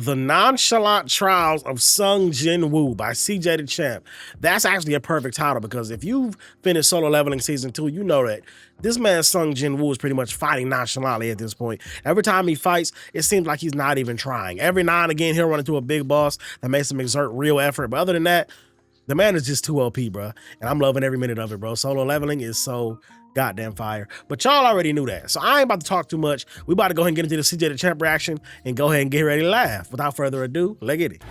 The Nonchalant Trials of Sung Jinwoo by Cjdachamp. That's actually a perfect title because if you've finished Solo Leveling Season 2, you know that this man Sung Jinwoo is pretty much fighting nonchalantly at this point. Every time he fights, it seems like he's not even trying. Every now and again, he'll run into a big boss that makes him exert real effort. But other than that, the man is just too OP, bro. And I'm loving every minute of it, bro. Solo leveling is so goddamn fire. But y'all already knew that. So I ain't about to talk too much. We about to go ahead and get into the Cjdachamp reaction and go ahead and get ready to laugh. Without further ado, let's get it.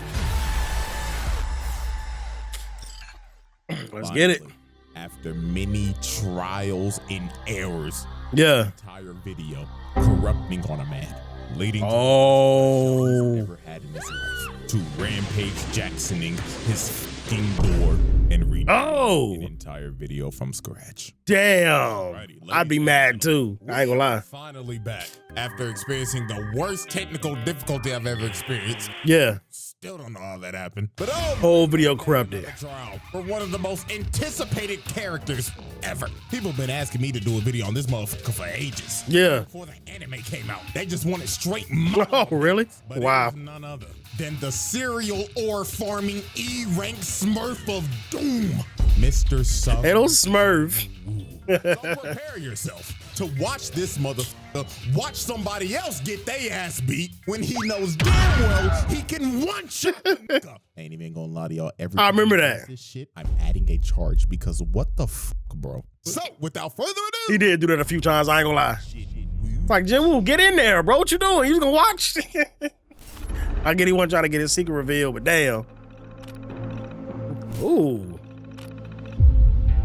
Let's get it. After many trials and errors, yeah, entire video corrupting on a man, leading to never had in his life, to Rampage Jacksoning his fucking door and redoing an entire video from scratch. Damn, I'd be mad too. I ain't gonna lie. Finally back after experiencing the worst technical difficulty I've ever experienced. Yeah. Still don't know how that happened. But whole video corrupted. For one of the most anticipated characters ever. People have been asking me to do a video on this motherfucker for ages. Yeah. Before the anime came out, they just wanted straight Oh, really? But wow. It was none other than the serial ore farming E-rank Smurf of doom, Mr. Sung. Hey, don't Smurf. Don't prepare yourself to watch this motherfucker watch somebody else get their ass beat when he knows damn well he can one-shot. Ain't even gonna lie to y'all. I remember that. This shit, I'm adding a charge because what the fuck, bro? So, without further ado, he did do that a few times. I ain't gonna lie. Like, Jinwoo, get in there, bro. What you doing? You gonna watch? I get he wasn't trying to get his secret revealed, but damn. Ooh.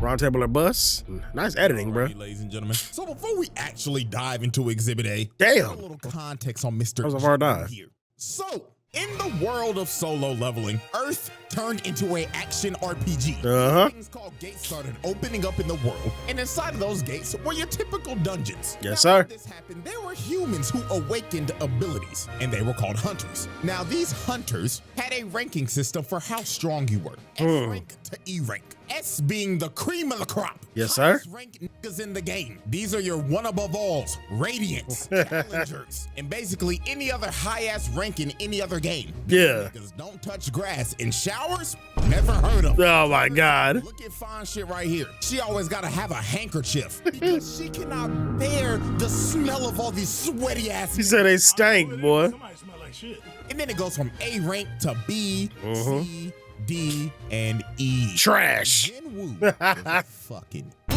Round table or bus. Nice editing, bro. Ladies and gentlemen. So before we actually dive into Exhibit A, damn, a little context on Mr. That was a hard dive. Here. So, in the world of solo leveling, Earth turned into an action RPG. Things called gates started opening up in the world, and inside of those gates were your typical dungeons. Yes, sir. When this happened, there were humans who awakened abilities, and they were called hunters. Now, these hunters had a ranking system for how strong you were. S rank to E rank. S being the cream of the crop. Yes, sir. Rank niggas in the game. These are your one above alls, Radiants, Challengers, and basically any other high-ass rank in any other game. Yeah. Niggas don't touch grass in showers. Never heard of. Oh my God. Look at fine shit right here. She always gotta have a handkerchief because she cannot bear the smell of all these sweaty ass. He said they stank, boy. Somebody smell like shit. And then it goes from A rank to B, C, D, and E. Trash. Jinwoo was fucking E.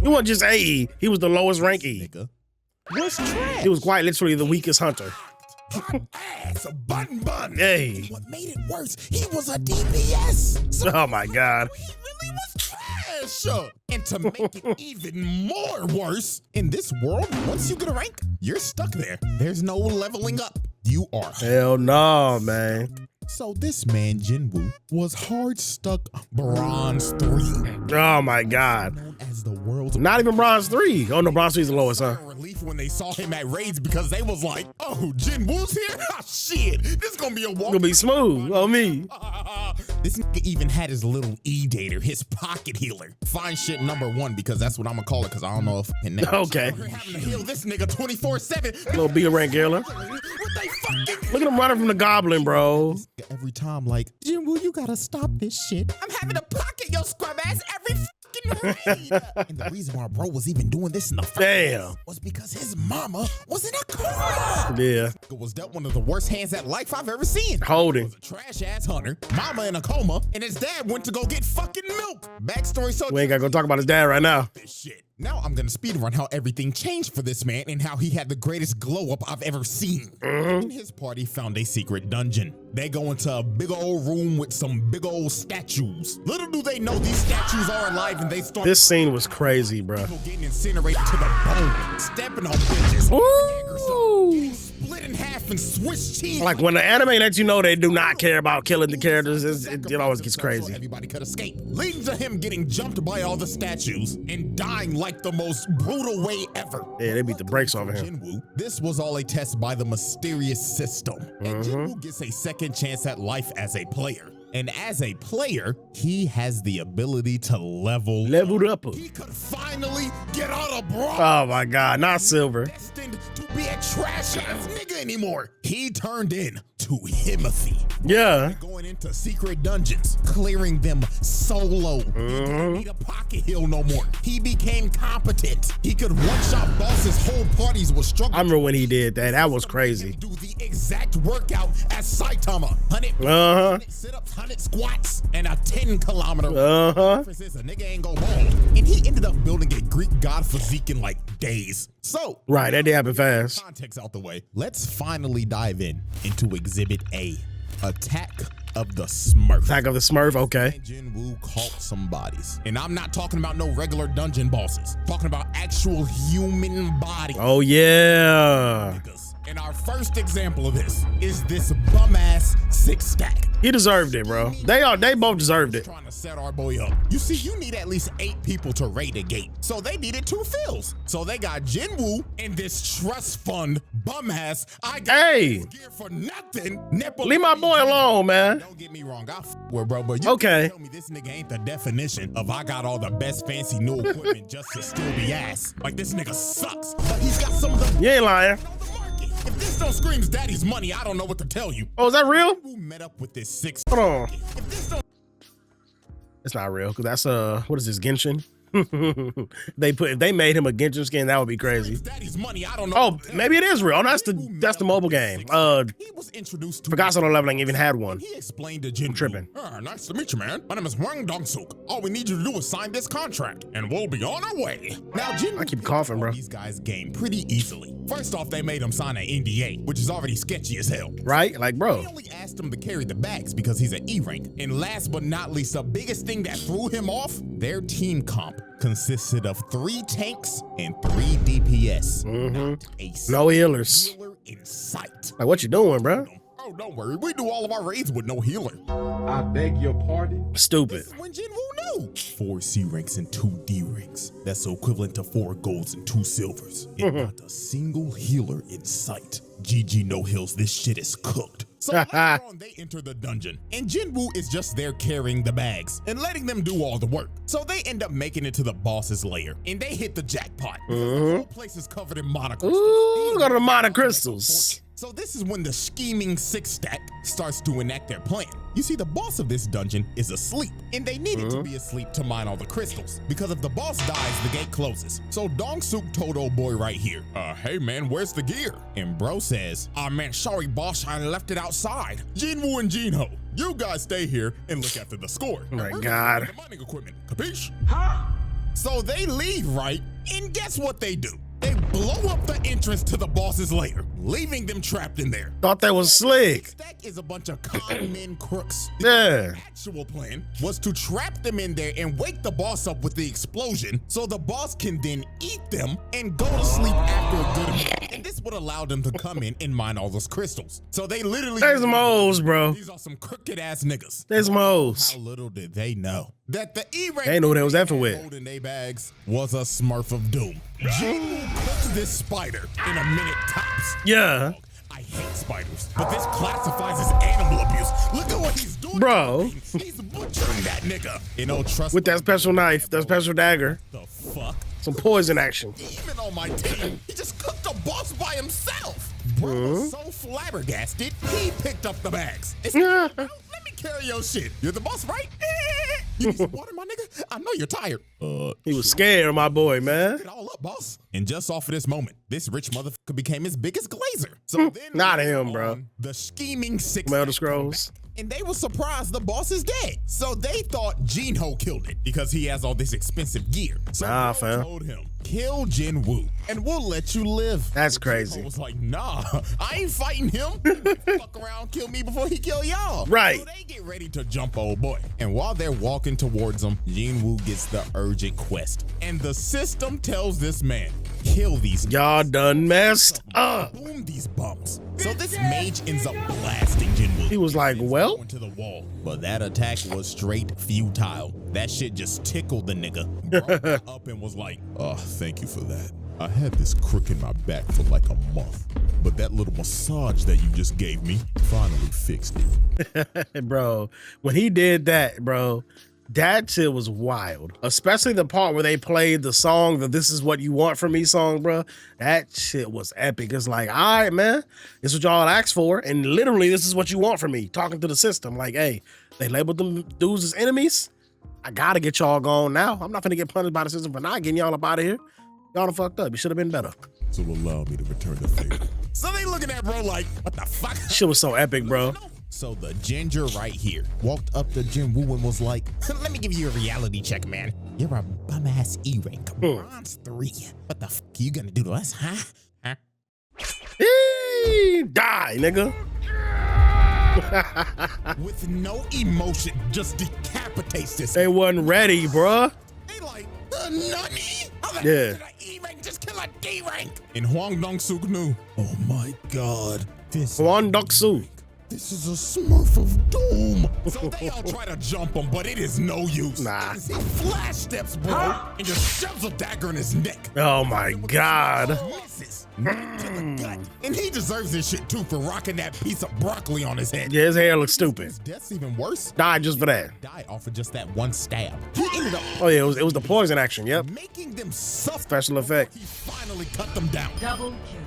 He wasn't just A, he was the lowest rank E. What's trash? He was quite literally the weakest hunter. Ass, a bun. Hey. What made it worse, he was a DPS. So oh my God. he really was trash. And to make it even more worse, in this world, once you get a rank, you're stuck there. There's no leveling up. You are. Hell no, man. So this man, Jinwoo, was hard stuck Bronze 3. Oh my God. Known as the world's Not even Bronze 3. Oh no, Bronze 3 is the lowest, huh? relief when they saw him at raids because they was like, oh, Jinwoo's here? Ah, shit, this is gonna be a walk. Gonna be smooth on me. This nigga even had his little E-dater, his pocket healer. Fine shit #1 because that's what I'm gonna call it because I don't know if fucking name. Okay. We're having to heal this nigga 24/7. Little B rank healer. Look at him running from the goblin, bro. Every time, like, Jinwoo, you gotta stop this shit. I'm having to pocket your scrub ass every fucking raid. And the reason why bro was even doing this in the first place was because his mama was in a coma. Yeah. It was dealt one of the worst hands at life I've ever seen. Holding. A trash ass hunter, mama in a coma, and his dad went to go get fucking milk. Backstory, so We ain't gotta go talk about his dad right now. this shit. Now I'm gonna speedrun how everything changed for this man and how he had the greatest glow up I've ever seen. And his party found a secret dungeon. They go into a big old room with some big old statues. Little do they know these statues are alive and they start. This scene was crazy, bro. People getting incinerated to the bone, stepping on bitches. Ooh. Split in half and Swiss cheese. Like when the anime lets you know they do not care about killing the characters, it always gets crazy. Everybody could escape, leading to him getting jumped by all the statues and dying like the most brutal way ever. Yeah, they beat the brakes off of him. Jinwoo, this was all a test by the mysterious system. And Jinwoo gets a second chance at life as a player. And as a player, he has the ability to leveled up. He could finally get out of bronze. Oh my God, not silver. Destined to be a trash ass nigga anymore. He turned in to Himothy. Yeah. Going into secret dungeons, clearing them solo. He didn't need a pocket heal no more. He became competent. He could one-shot bosses. Whole parties were struggling. I remember when he did that. That was crazy. Do the exact workout as Saitama. 100 sit-ups, 100 squats, and a 10-kilometer. A nigga ain't go bald. And he ended up building a Greek god physique in like days. So right, that did happen fast. Context out the way. Let's finally dive into Exhibit A. Attack of the Smurf. Attack of the Smurf, okay. Jinwoo caught some bodies. And I'm not talking about no regular dungeon bosses. I'm talking about actual human bodies. Oh, yeah. And our first example of this is this bum-ass 6-stack. He deserved it, bro. They both deserved it. Trying to set our boy up. You see, you need at least 8 people to raid a gate. So they needed 2 fills. So they got Jinwoo and this trust fund bum-ass. I got gear for nothing. Leave my boy alone, man. Don't get me wrong. Bro, but you can't tell me this nigga ain't the definition of I got all the best fancy new equipment just to steal the ass. Like, this nigga sucks. But he's got some of the... You ain't lying. If this don't screams daddy's money, I don't know what to tell you. Oh, is that real? Who met up with this 6? Hold on. It's not real, because that's what is this, Genshin? If they made him a Genshin skin, that would be crazy. Money, I don't know. Oh, maybe it is real. Oh, that's the mobile game. He was introduced to Forgot Solo Leveling even had one. He explained to Jinwoo. Tripping. Nice to meet you, man. My name is Hwang Dong-suk. All we need you to do is sign this contract, and we'll be on our way. Now, Jinwoo, I keep coughing, bro. These guys game pretty easily. First off, they made him sign an NDA, which is already sketchy as hell. Right? Like, bro. They only asked him to carry the bags because he's an E rank. And last but not least, the biggest thing that threw him off, their team comp consisted of 3 tanks and 3 DPS. No healers. Healer in sight. Like, what you doing, bro? Oh, don't worry. We do all of our raids with no healer. I beg your pardon? Stupid. When Jinwoo knew. 4 C ranks and 2 D ranks. That's equivalent to 4 golds and 2 silvers. And not a single healer in sight. GG no hills. This shit is cooked. So later on, they enter the dungeon, and Jinwoo is just there carrying the bags and letting them do all the work. So they end up making it to the boss's lair, and they hit the jackpot. The whole place is covered in mana crystals. Ooh, got the mana crystals. So this is when the scheming 6-stack starts to enact their plan. You see, the boss of this dungeon is asleep, and they needed to be asleep to mine all the crystals, because if the boss dies, the gate closes. So Dong-suk told old boy right here, hey man, where's the gear? And bro says, man, sorry boss, I left it outside. Jinwoo and Jinho, you guys stay here and look after the score. Oh my God. The mining equipment, capiche? Huh? So they leave, right? And guess what they do? They blow up the entrance to the boss's lair, leaving them trapped in there. Thought that was slick. Stack is a bunch of con men crooks. Yeah. The actual plan was to trap them in there and wake the boss up with the explosion, so the boss can then eat them and go to sleep after a good amount. And this would allow them to come in and mine all those crystals. So they literally— There's some hoes, bro. These are some crooked ass niggas. There's some hoes. How little did they know that the E-rank They know what they was effing with. holding their bags was a Smurf of doom. Jinwoo cooked this spider in a minute tops. Yeah. I hate spiders, but this classifies as animal abuse. Look at what he's doing. Bro. He's butchering that nigga. You know, trust With that special knife, that special dagger. the fuck? Some poison action. Even on my team, he just cooked a boss by himself. Bro was so flabbergasted, he picked up the bags. It's like, "Bro, let me carry your shit. You're the boss, right? You need some water, my nigga? I know you're tired. He was scared, my boy, man. Get all up, boss. And just off of this moment, this rich motherfucker became his biggest glazer. So then Not him, bro. The scheming 6 Elder Scrolls. and they were surprised the boss is dead. So they thought Jinho killed it because he has all this expensive gear. So Nah, they fam. told him, kill Jinwoo and we'll let you live. That's Jinho crazy. was like, nah, I ain't fighting him. Fuck around, kill me before he kill y'all. Right. So they get ready to jump old boy. And while they're walking towards him, Jinwoo gets the urgent quest. And the system tells this man, kill these Y'all done messed up. boom these bums. So this mage ends up blasting Jinwoo. He was like, well, Into the wall, but that attack was straight futile. That shit just tickled the nigga. Brought her up and was like, oh, thank you for that. I had this crook in my back for like a month, but that little massage that you just gave me finally fixed it. bro, when he did that, bro, That shit was wild. Especially the part where they played the song, the This Is What You Want From Me song, bro. That shit was epic. It's like, all right, man, this is what y'all asked for. And literally, this is what you want from me. Talking to the system. Like, hey, they labeled them dudes as enemies. I gotta get y'all gone now. I'm not gonna get punished by the system for not getting y'all up out of here. Y'all done fucked up. You should have been better. So allow me to return the favor. So they looking at bro like, what the fuck? Shit was so epic, bro. So the ginger right here walked up to Jinwoo and was like, let me give you a reality check, man. You're a bum-ass E-rank, bronze 3. What the fuck are you gonna do to us, huh? Die, nigga. With no emotion, just decapitates this. They wasn't ready, bruh. They like, nani? Yeah. E-rank just kill a D-rank. And Hwang Dong-suk knew, oh my God. Hwang Dong-suk. This is a Smurf of doom. So they all try to jump him, but it is no use. Nah. He flash steps, bro, and just shoves a dagger in his neck. Oh my God. Misses. To the gut. And he deserves this shit too for rocking that piece of broccoli on his head. Yeah, his hair looks stupid. His death's even worse. Died just for that. Died off of just that one stab. He ended up Oh yeah, it was the poison action. Yep. making them suffer. Special effect. He finally cut them down. Double kill.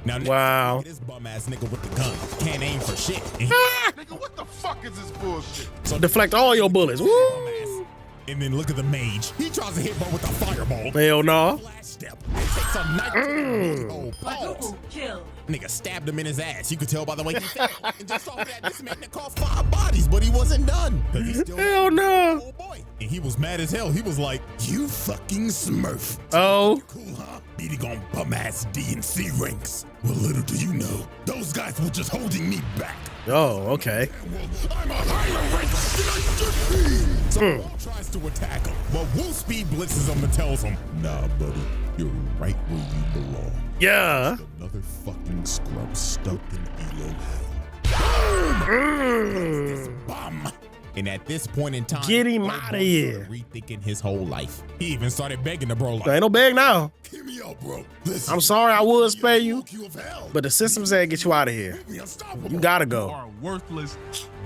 Now, Wow. this bum ass nigga with the gun can't aim for shit. And Nigga, what the fuck is this bullshit? so Deflect all your bullets. Woo! And then look at the mage. He tries to hit bro with a fireball. Hell no. Flash step. Takes a knife. Oh, pause. Quadruple kill. Nigga stabbed him in his ass. You could tell by the way he fell. And just off that, this man caught 5 bodies, but he wasn't done. But he still Hell no. oh boy. And he was mad as hell. He was like, you fucking smurf. Oh. Cool, huh? Beating on bum-ass D and C ranks. Well, little do you know, those guys were just holding me back. Oh, okay. Well, I'm a higher rank than I should be. So Woo tries to attack him, but Woo speed blitzes him and tells him, nah, buddy, you're right where you belong. Yeah. Another fucking scrub stuck in Elo hell. Boom! This bum. And at this point in time, Get him outta here. rethinking his whole life. He even started begging the bro like, There ain't no bag now. "Hear me out, bro. Listen, I'm sorry I would spare you, of hell. but the system said get you out of here. Me unstoppable. You gotta You go. are a worthless,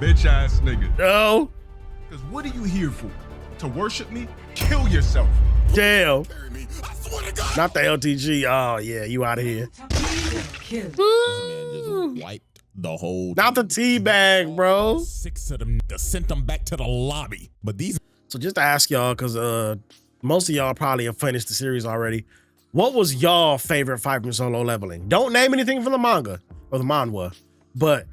bitch ass nigga. Oh, Cause what are you here for? To worship me? Kill yourself. damn. Bury me. I swear to God. Not the LTG. Oh, yeah, you out of here. Kill. This man just wiped the whole. Not the tea bag, bro. 6 of them niggas sent them back to the lobby. But these So just to ask y'all, because most of y'all probably have finished the series already. What was y'all favorite fight from Solo Leveling? Don't name anything from the manga or the manhwa, but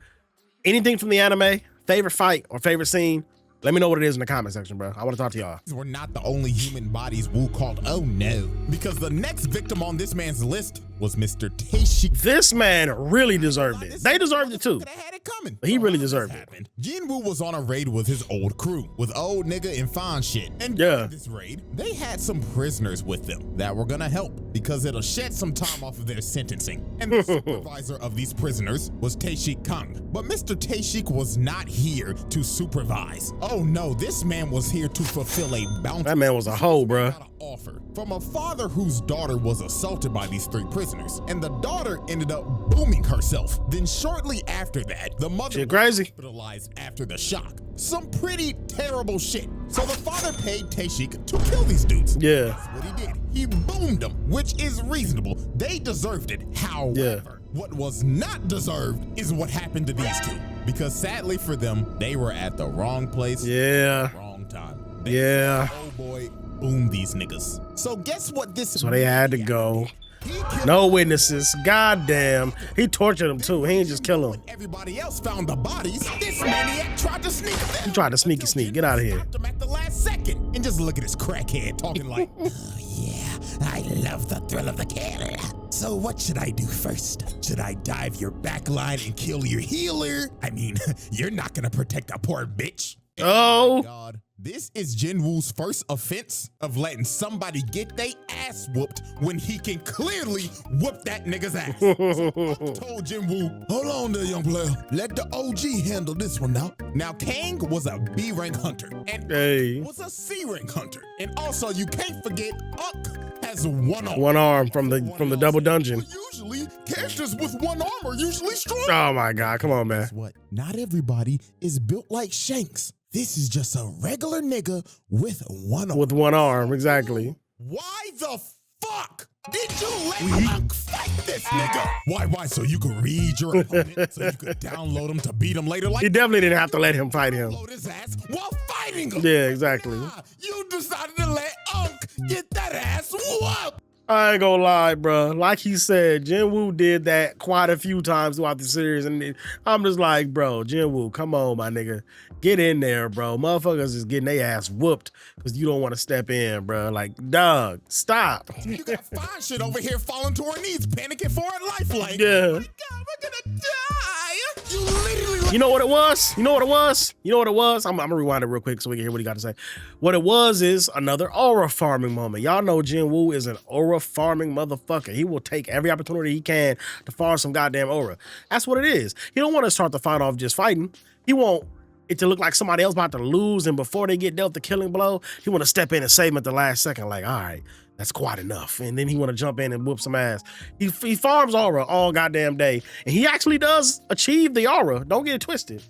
anything from the anime, favorite fight or favorite scene. Let me know what it is in the comment section, bro. I want to talk to y'all. were not the only human bodies Wu called oh no. Because the next victim on this man's list was Mr. Teishi. This man really deserved it. They deserved it too. Could have had it coming. But he really deserved it. Jinwoo was on a raid with his old crew, with old nigga and fine shit. And Yeah. during this raid, they had some prisoners with them that were gonna help because it'll shed some time off of their sentencing. And the supervisor of these prisoners was Taeshik Kang. But Mr. Taeshik was not here to supervise. Oh no, this man was here to fulfill a bounty. That man was a hoe, bro. Got an offer from a father whose daughter was assaulted by these 3 prisoners, and the daughter ended up booming herself. Then shortly after that, the mother Shit was crazy. hospitalized after the shock. Some pretty terrible shit. So the father paid Taeshik to kill these dudes. Yeah. That's what he did. He boomed them, which is reasonable. They deserved it. However, what was not deserved is what happened to these 2. Because sadly for them, they were at the wrong place, Yeah. wrong time. Yeah. Oh boy, boom these niggas. So guess what this So they had to go. He killed No witnesses. Goddamn. He tortured him too. He ain't just kill him. everybody else found the bodies. This maniac tried to sneak them. He tried to sneaky sneak. Get out of here. Stopped him at the last second. And just look at this crackhead talking like, oh yeah, I love the thrill of the kill. So what should I do first? Should I dive your backline and kill your healer? I mean, you're not gonna protect a poor bitch. Oh. God, this is Jinwoo's first offense of letting somebody get their ass whooped when he can clearly whoop that nigga's ass. So Up told Jinwoo, hold on there, young player. Let the OG handle this one now. Now, Kang was a B rank hunter and Hey. was a C rank hunter. And also, you can't forget Unk has 1 arm. One arm from the double dungeon. Usually Actually, characters with one arm are usually strong. Oh my God, come on, man. Guess what? Not everybody is built like Shanks. This is just a regular nigga with one arm. With one arm, exactly. Why the fuck did you let him fight this nigga? Why? So you could read your opponent, so you could download him to beat him later? Like, He definitely didn't have to let him fight him. download his ass while fighting him. Yeah, exactly. Nah, you decided to let Unk get that ass whooped. I ain't gonna lie, bro. Like he said, Jinwoo did that quite a few times throughout the series, and I'm just like, bro, Jinwoo, come on, my nigga. Get in there, bro. Motherfuckers is getting their ass whooped because you don't want to step in, bro. Like, dog, stop. You got fine shit over here falling to her knees, panicking for her life. Like, Yeah. oh my God, we're gonna die. You literally You know what it was? You know what it was? You know what it was? I'm gonna rewind it real quick so we can hear what he got to say. What it was is another aura farming moment. Y'all know Jinwoo is an aura farming motherfucker. He will take every opportunity he can to farm some goddamn aura. That's what it is. He don't want to start the fight off just fighting. He want it to look like somebody else about to lose, and before they get dealt the killing blow, he want to step in and save him at the last second. Like, all right, that's quite enough. And then he want to jump in and whoop some ass. He farms aura all goddamn day, and he actually does achieve the aura. Don't get it twisted.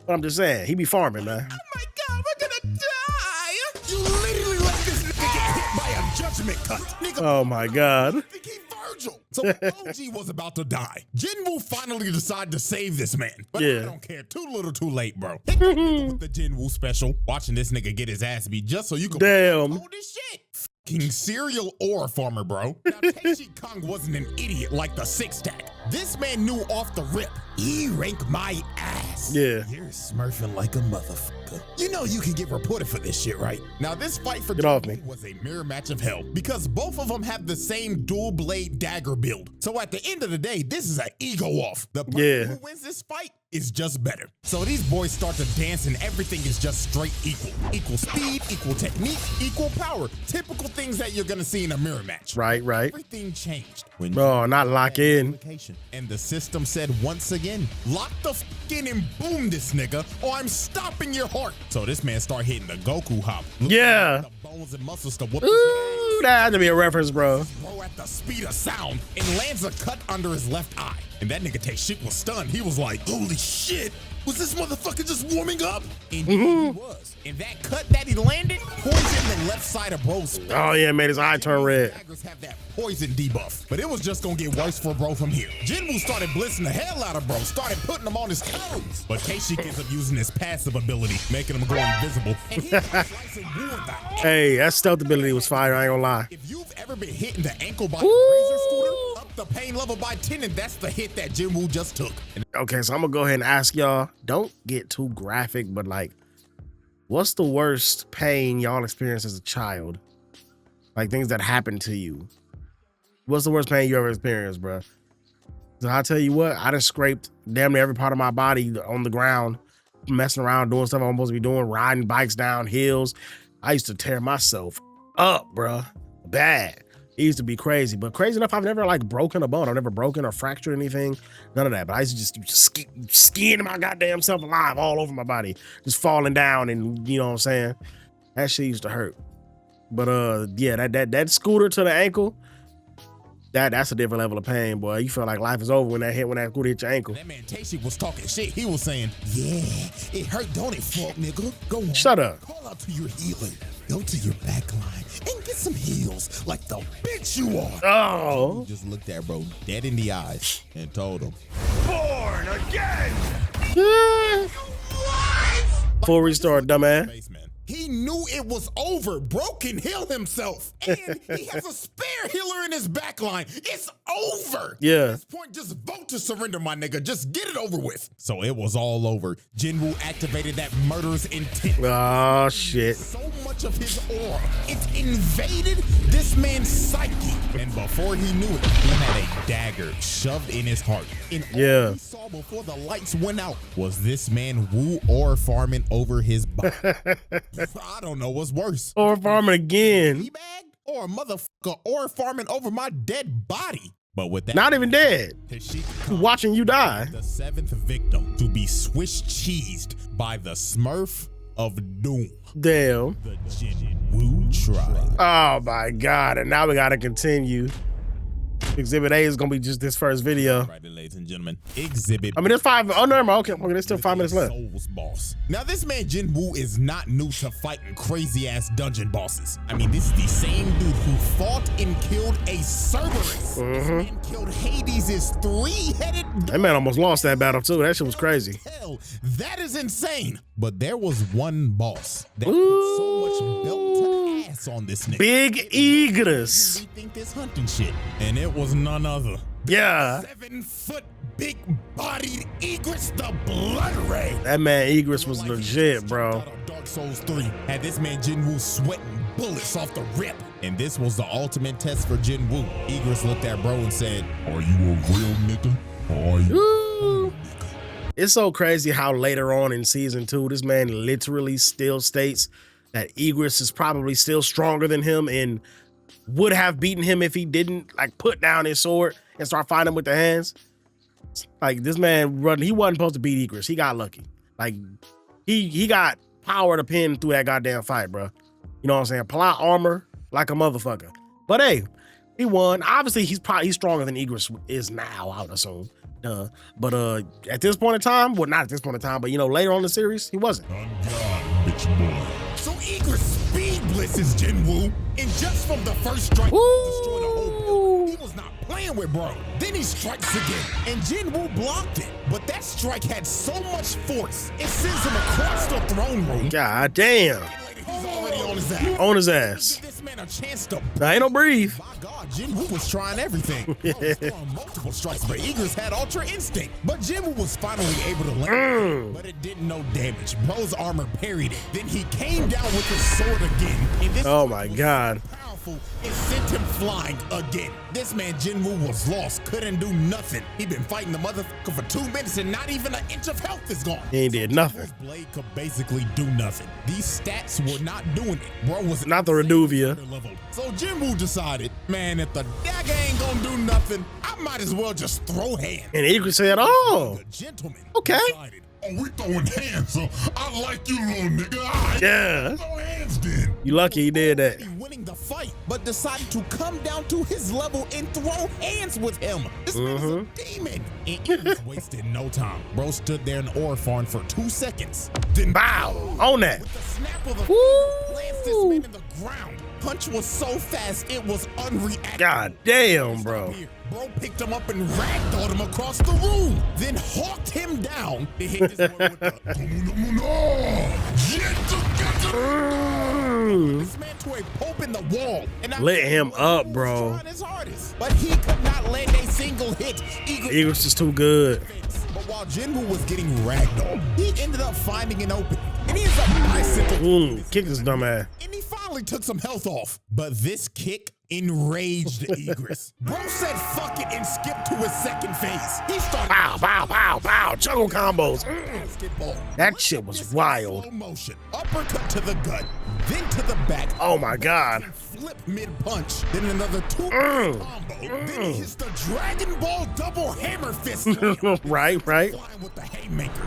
But I'm just saying, he be farming, man. Oh my God, we're gonna die! You literally let this nigga get hit by a judgment cut. Nigga, Oh my God. I think he Virgil. So when OG was about to die, Jinwoo finally decided to save this man. But Yeah. I don't care. Too little, too late, bro. Hit that nigga with the Jinwoo special. Watching this nigga get his ass beat just so you can Damn. hold this shit. King serial aura farmer, bro. Now, Taishi Kong wasn't an idiot like the six tag. This man knew off the rip. He ranked my ass. Yeah. You're smurfing like a motherfucker. You know you can get reported for this shit, right? Now, this fight for Get off me. was a mirror match of hell because both of them have the same dual blade dagger build. So at the end of the day, this is an ego off. The person Yeah. who wins this fight is just better. So these boys start to dance and everything is just straight equal. Equal speed, equal technique, equal power. Typical things that you're gonna see in a mirror match. Right, right. Everything changed when Bro, not lock in. and the system said once again, lock the f in and boom this nigga, or I'm stopping your heart. So this man start hitting the Goku hop. Yeah. The bones and muscles to whoop this Ooh, that had to be a reference, bro. bro at the speed of sound and lands a cut under his left eye. And that nigga Taeshik was stunned. He was like, holy shit, was this motherfucker just warming up? And he was. And that cut that he landed poisoned the left side of bro's face. Oh yeah, made his eye turn red. Daggers have that poison debuff, but it was just gonna get worse for bro from here. Jinwoo started blitzing the hell out of bro, started putting him on his toes. But Taeshik ends up using his passive ability, making him go invisible. And he slicing Woo in the Hey, that stealth ability was fire, I ain't gonna lie. If you've ever been hit in the ankle by a razor scooter, up the pain level by 10, and that's the hit that Jinwoo just took. And Okay, so I'm gonna go ahead and ask y'all, don't get too graphic, but like, what's the worst pain y'all experienced as a child? Like things that happened to you. What's the worst pain you ever experienced, bro? So I'll tell you what, I done scraped damn near every part of my body on the ground, messing around, doing stuff I'm supposed to be doing, riding bikes down hills. I used to tear myself up, bro. Bad. It used to be crazy, but crazy enough, I've never like broken a bone. I've never broken or fractured anything, none of that. But I used to just skiing my goddamn self alive all over my body, just falling down, and you know what I'm saying? That shit used to hurt. But yeah, that scooter to the ankle, that's a different level of pain, boy. You feel like life is over when that scooter hit your ankle. that man Taeshik was talking shit. He was saying, yeah, it hurt, don't it, fuck nigga? Go on. Shut up. Call out to your healer. Go to your back line and get some heals like the bitch you are. Oh. Just looked at bro dead in the eyes and told him, Born again! Full restart, dumbass. Spaceman. He knew it was over. Bro can heal himself. And he has a spare healer in his back line. It's over. Yeah. At this point, just vote to surrender, my nigga. Just get it over with. So it was all over. Jinwoo activated that murderous intent. Oh shit. So much of his aura, it invaded this man's psyche. And before he knew it, he had a dagger shoved in his heart. And all he saw before the lights went out was this man Woo aura farming over his body. I don't know what's worse. Or farming again. Teabag or a motherfucker aura farming over my dead body. But with that, Not even dead. Taeshik Watching you die. the seventh victim to be Swiss cheesed by the Smurf of Doom. Damn. The Jinwoo tribe. Oh my God. And now we gotta continue Exhibit A is gonna be just this first video. Right, ladies and gentlemen, Exhibit. I mean, there's 5. Oh, no, okay, there's still 5 minutes left. Soul's boss. Now, this man Jinwoo is not new to fighting crazy ass dungeon bosses. I mean, this is the same dude who fought and killed a Cerberus. This man killed Hades' 3-headed. That man almost lost that battle too. That shit was crazy. Hell, that is insane. But there was one boss that put so much belt to ass on this nigga. Big Egress. We think this hunting shit, and it was none other. Yeah. 7-foot big-bodied Egress the Blood Ray. That man Egress was legit, bro. Dark Souls 3 had this man Jinwoo sweating bullets off the rip. And this was the ultimate test for Jinwoo. Egress looked at bro and said, "Are you a real nigga? Or are you a nigga?" It's so crazy how later on in season 2, this man literally still states that Egress is probably still stronger than him and would have beaten him if he didn't like put down his sword and start fighting him with the hands. Like this man he wasn't supposed to beat Egress. He got lucky. Like he got power to pin through that goddamn fight, bro. You know what I'm saying? Plot armor like a motherfucker. But hey, he won. Obviously, he's stronger than Egress is now, I would assume. But at this point in time, well, not at this point in time, but you know, later on in the series, he wasn't. Bitch boy. So Egress speed blitzes Jinwoo, and just from the first strike, destroyed the whole building. He was not playing with bro. Then he strikes again, and Jinwoo blocked it. But that strike had so much force, it sends him across the throne room. God damn. He's already on his ass. On his ass. Give this man a chance to. Now, ain't no breathe. My God, Jinwoo was trying everything. He was throwing multiple strikes, but Egress had ultra instinct. But Jinwoo was finally able to land, but it did no damage. Bro's armor parried it. Then he came down with his sword again. And this Oh my God. powerful, it sent him flying again. This man Jinwoo was lost, couldn't do nothing. He been fighting the motherfucker for 2 minutes and not even an inch of health is gone. He ain't did nothing. His blade could basically do nothing. These stats were not doing it. Bro was Not the Reduvia. So Jinwoo decided, man, if the dagger ain't gonna do nothing, I might as well just throw hands. And Egress said, oh, The gentleman okay. decided, "Oh, we throwing hands, so I like you, little nigga. All right, Yeah. throw hands then." You lucky he did that. Winning the fight, but decided to come down to his level and throw hands with him. This man is a demon. And Egress wasted no time. Bro stood there in Orphan for 2 seconds. Then Bow. On that. with the snap of a finger, plants this man in the ground. Punch was so fast, it was unreactive. God damn, bro. Bro picked him up and ragdolled him across the room, then hawked him down to hit this one with the this man to a pope in the wall. And I Lit him up, bro. trying his hardest, but he could not land a single hit. Egress is too good. But while Jinwoo was getting ragdolled, he ended up finding an opening, and he ends up bicycling. Kick this dumb ass. And he finally took some health off. But this kick enraged Egress. Bro said fuck it and skipped to his second phase. He started Pow, pow, pow, pow. Jungle combos. basketball. That shit was wild. Slow motion. Uppercut to the gut, then to the back. Oh my God. Flip mid punch, then another 2 combo. Then he hits the Dragon Ball double hammer fist. Right. Flying with the haymaker.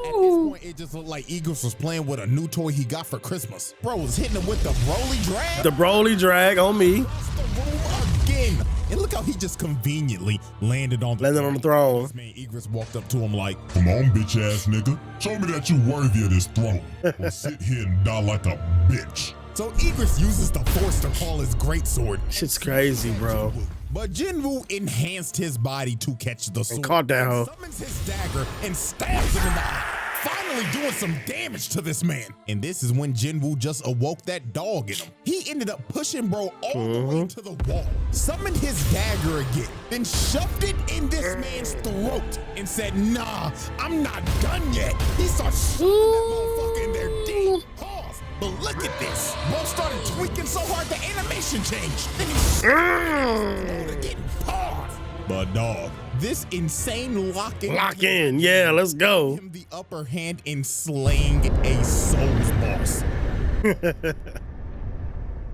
At this point, it just looked like Egress was playing with a new toy he got for Christmas. Bro was hitting him with the Broly drag. The Broly drag on me. The room again. And look how he just conveniently landed on the throne. This man Egress walked up to him like, Come on, bitch ass nigga. Show me that you worthy of this throne. Or sit here and die like a bitch. so Egress uses the Force to call his greatsword. Shit's crazy, bro. But Jinwoo enhanced his body to catch the sword. caught that hoe. Summons his dagger and stabs him in the eye, finally doing some damage to this man. And this is when Jinwoo just awoke that dog in him. He ended up pushing bro all the way to the wall, summoned his dagger again, then shoved it in this man's throat and said, nah, I'm not done yet. He starts shooting that motherfucker in there deep. Pause. But look at this. Bro started tweaking so hard the animation changed. Then he started again. Pause. But dog, this insane lock in. Yeah, let's go. him the upper hand in slaying a Souls boss.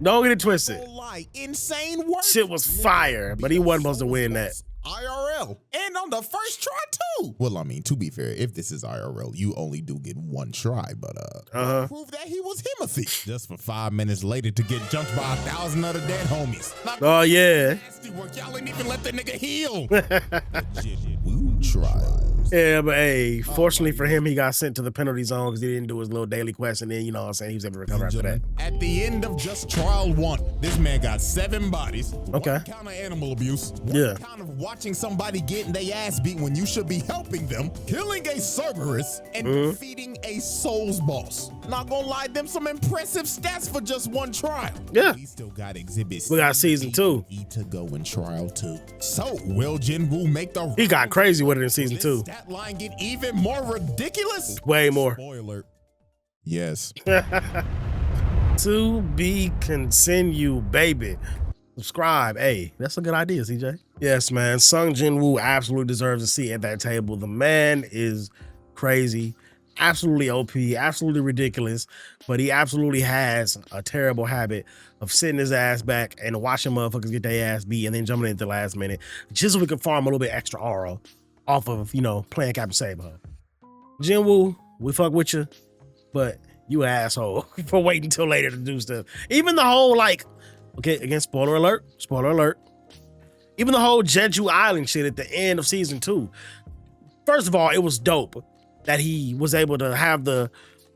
Don't get it twisted. No lie, insane work. Shit was fire, but he wasn't supposed to win that. IRL and on the first try too. Well, I mean, to be fair, if this is IRL, you only do get one try, but prove that he was Himothy. Just for 5 minutes later to get jumped by 1,000 other dead homies. Oh yeah. Nasty work. Y'all ain't even let that nigga heal. Woo trials. Yeah, but hey, fortunately for him, he got sent to the penalty zone because he didn't do his little daily quest, and then, you know what I'm saying, he was able to recover after that. At the end of just trial 1, this man got 7 bodies. Okay. 1 count of animal abuse. 1 Yeah. count of watching somebody getting their ass beat when you should be helping them, killing a Cerberus, and defeating a Souls boss. Not gonna lie, them some impressive stats for just 1 trial. Yeah. We still got exhibits. We got season 2. To go in trial 2. So, will Jinwoo make the... He got crazy with it in season 2. That line get even more ridiculous? Way more. Spoiler alert. Yes. To be continued, baby. Subscribe. Hey, that's a good idea, CJ. Yes, man. Sung Jinwoo absolutely deserves a seat at that table. The man is crazy, absolutely OP, absolutely ridiculous, but he absolutely has a terrible habit of sitting his ass back and watching motherfuckers get their ass beat and then jumping in at the last minute just so we can farm a little bit extra aura off of, you know, playing Captain Saber. Jinwoo, we fuck with you, but you an asshole for waiting till later to do stuff. Even the whole, like, okay, again, spoiler alert, even the whole Jeju Island shit at the end of season 2. First of all, it was dope that he was able to have the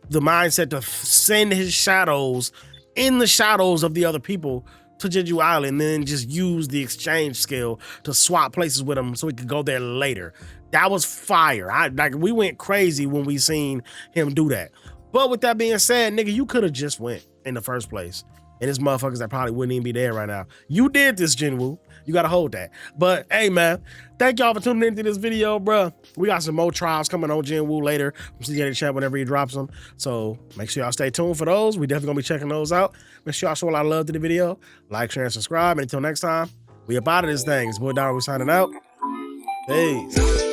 mindset to send his shadows in the shadows of the other people to Jeju Island and then just use the exchange skill to swap places with him so he could go there later. That was fire. We went crazy when we seen him do that. But with that being said, nigga, you could have just went in the first place. And there's motherfuckers that probably wouldn't even be there right now. You did this, Jinwoo. You gotta hold that. But hey, man, thank y'all for tuning into this video, bruh. We got some more trials coming on Jinwoo later from Cjdachamp whenever he drops them. So make sure y'all stay tuned for those. We definitely gonna be checking those out. Make sure y'all show a lot of love to the video. Like, share, and subscribe. And until next time, we up out of this thing. It's boy Dairu signing out. Peace.